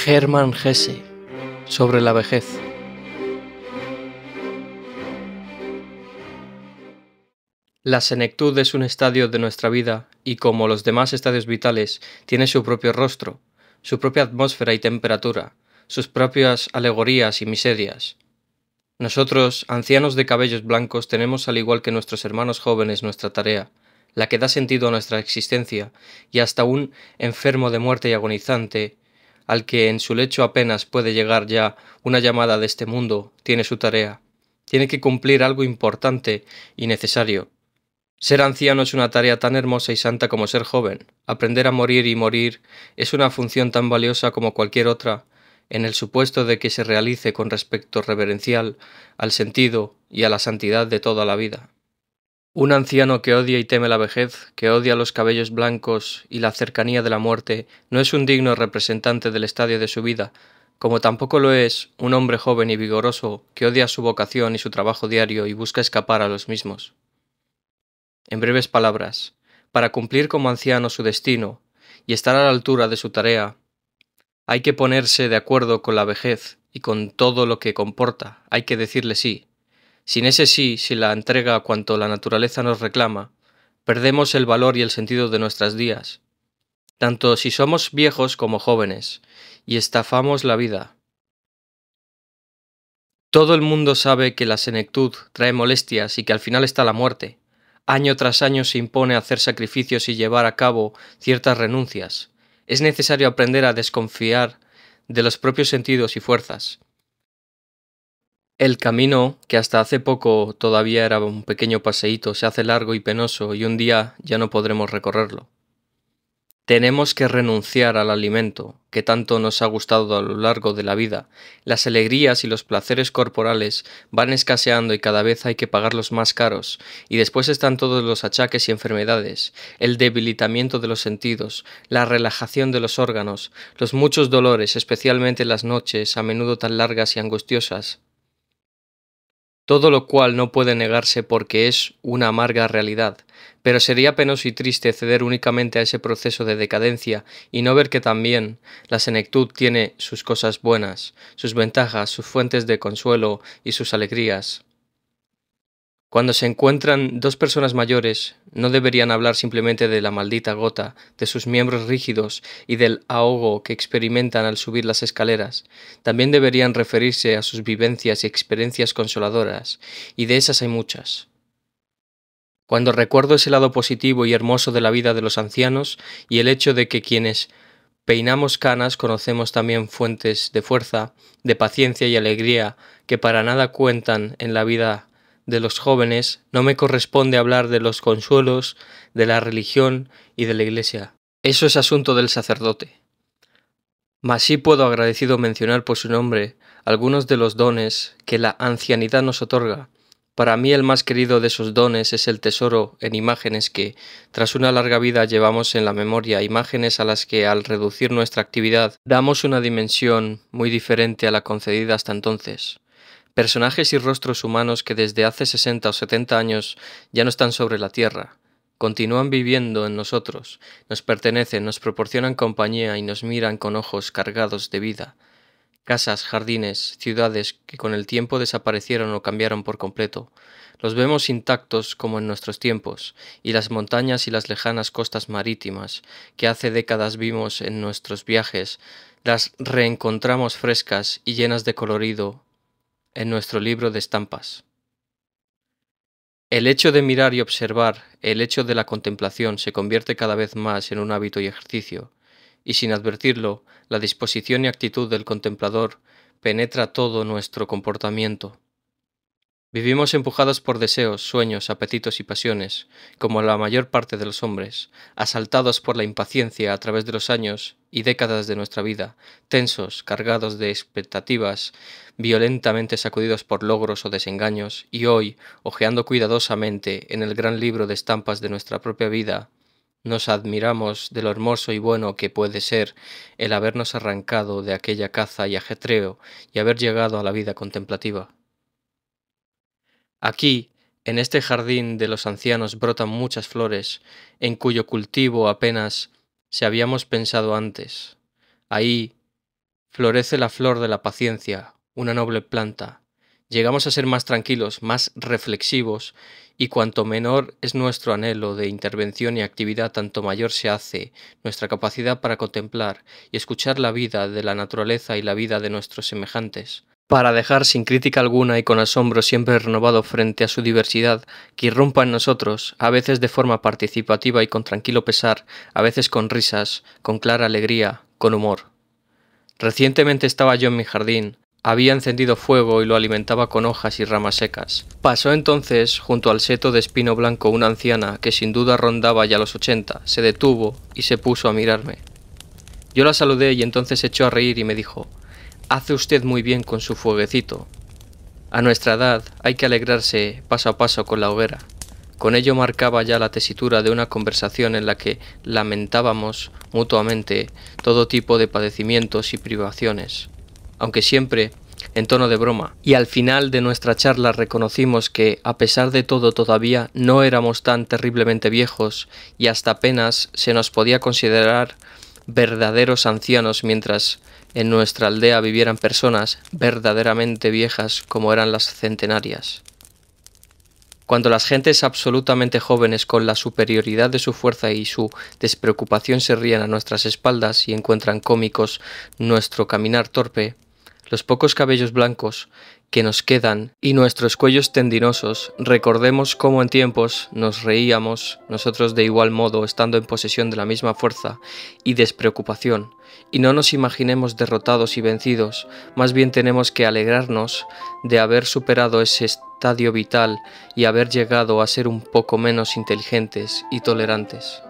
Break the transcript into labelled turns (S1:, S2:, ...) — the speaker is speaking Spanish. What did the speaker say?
S1: Hermann Hesse, sobre la vejez. La senectud es un estadio de nuestra vida y, como los demás estadios vitales, tiene su propio rostro, su propia atmósfera y temperatura, sus propias alegorías y miserias. Nosotros, ancianos de cabellos blancos, tenemos al igual que nuestros hermanos jóvenes nuestra tarea, la que da sentido a nuestra existencia, y hasta un enfermo de muerte y agonizante, al que en su lecho apenas puede llegar ya una llamada de este mundo, tiene su tarea. Tiene que cumplir algo importante y necesario. Ser anciano es una tarea tan hermosa y santa como ser joven. Aprender a morir y morir es una función tan valiosa como cualquier otra, en el supuesto de que se realice con respecto reverencial al sentido y a la santidad de toda la vida. Un anciano que odia y teme la vejez, que odia los cabellos blancos y la cercanía de la muerte, no es un digno representante del estadio de su vida, como tampoco lo es un hombre joven y vigoroso que odia su vocación y su trabajo diario y busca escapar a los mismos. En breves palabras, para cumplir como anciano su destino y estar a la altura de su tarea, hay que ponerse de acuerdo con la vejez y con todo lo que comporta, hay que decirle sí. Sin ese sí, sin la entrega a cuanto la naturaleza nos reclama, perdemos el valor y el sentido de nuestros días, tanto si somos viejos como jóvenes, y estafamos la vida. Todo el mundo sabe que la senectud trae molestias y que al final está la muerte. Año tras año se impone hacer sacrificios y llevar a cabo ciertas renuncias. Es necesario aprender a desconfiar de los propios sentidos y fuerzas. El camino, que hasta hace poco todavía era un pequeño paseíto, se hace largo y penoso y un día ya no podremos recorrerlo. Tenemos que renunciar al alimento que tanto nos ha gustado a lo largo de la vida. Las alegrías y los placeres corporales van escaseando y cada vez hay que pagarlos más caros. Y después están todos los achaques y enfermedades, el debilitamiento de los sentidos, la relajación de los órganos, los muchos dolores, especialmente en las noches, a menudo tan largas y angustiosas. Todo lo cual no puede negarse porque es una amarga realidad, pero sería penoso y triste ceder únicamente a ese proceso de decadencia y no ver que también la senectud tiene sus cosas buenas, sus ventajas, sus fuentes de consuelo y sus alegrías. Cuando se encuentran dos personas mayores, no deberían hablar simplemente de la maldita gota, de sus miembros rígidos y del ahogo que experimentan al subir las escaleras. También deberían referirse a sus vivencias y experiencias consoladoras, y de esas hay muchas. Cuando recuerdo ese lado positivo y hermoso de la vida de los ancianos y el hecho de que quienes peinamos canas conocemos también fuentes de fuerza, de paciencia y alegría que para nada cuentan en la vida de los jóvenes, no me corresponde hablar de los consuelos, de la religión y de la Iglesia. Eso es asunto del sacerdote. Mas sí puedo agradecido mencionar por su nombre algunos de los dones que la ancianidad nos otorga. Para mí el más querido de esos dones es el tesoro en imágenes que, tras una larga vida, llevamos en la memoria, imágenes a las que, al reducir nuestra actividad, damos una dimensión muy diferente a la concedida hasta entonces. Personajes y rostros humanos que desde hace 60 o 70 años ya no están sobre la tierra. Continúan viviendo en nosotros, nos pertenecen, nos proporcionan compañía y nos miran con ojos cargados de vida. Casas, jardines, ciudades que con el tiempo desaparecieron o cambiaron por completo. Los vemos intactos como en nuestros tiempos, y las montañas y las lejanas costas marítimas que hace décadas vimos en nuestros viajes, las reencontramos frescas y llenas de colorido en nuestro libro de estampas. El hecho de mirar y observar, el hecho de la contemplación se convierte cada vez más en un hábito y ejercicio, y sin advertirlo, la disposición y actitud del contemplador penetra todo nuestro comportamiento. Vivimos empujados por deseos, sueños, apetitos y pasiones, como la mayor parte de los hombres, asaltados por la impaciencia a través de los años y décadas de nuestra vida, tensos, cargados de expectativas, violentamente sacudidos por logros o desengaños, y hoy, hojeando cuidadosamente en el gran libro de estampas de nuestra propia vida, nos admiramos de lo hermoso y bueno que puede ser el habernos arrancado de aquella caza y ajetreo y haber llegado a la vida contemplativa. Aquí, en este jardín de los ancianos brotan muchas flores, en cuyo cultivo apenas se habíamos pensado antes. Ahí Florece la flor de la paciencia, una noble planta. Llegamos a ser más tranquilos, más reflexivos, y cuanto menor es nuestro anhelo de intervención y actividad, tanto mayor se hace nuestra capacidad para contemplar y escuchar la vida de la naturaleza y la vida de nuestros semejantes, para dejar sin crítica alguna y con asombro siempre renovado frente a su diversidad, que irrumpa en nosotros, a veces de forma participativa y con tranquilo pesar, a veces con risas, con clara alegría, con humor. Recientemente estaba yo en mi jardín, había encendido fuego y lo alimentaba con hojas y ramas secas. Pasó entonces, junto al seto de espino blanco, una anciana que sin duda rondaba ya los 80, se detuvo y se puso a mirarme. Yo la saludé y entonces se echó a reír y me dijo: «Hace usted muy bien con su fueguecito. A nuestra edad hay que alegrarse paso a paso con la hoguera». Con ello marcaba ya la tesitura de una conversación en la que lamentábamos mutuamente todo tipo de padecimientos y privaciones, aunque siempre en tono de broma, y al final de nuestra charla reconocimos que, a pesar de todo, todavía no éramos tan terriblemente viejos y hasta apenas se nos podía considerar verdaderos ancianos, mientras en nuestra aldea vivieran personas verdaderamente viejas como eran las centenarias. Cuando las gentes absolutamente jóvenes, con la superioridad de su fuerza y su despreocupación, se ríen a nuestras espaldas y encuentran cómicos nuestro caminar torpe, los pocos cabellos blancos que nos quedan y nuestros cuellos tendinosos, recordemos cómo en tiempos nos reíamos nosotros de igual modo, estando en posesión de la misma fuerza y despreocupación, y no nos imaginemos derrotados y vencidos, más bien tenemos que alegrarnos de haber superado ese estadio vital y haber llegado a ser un poco menos inteligentes y tolerantes.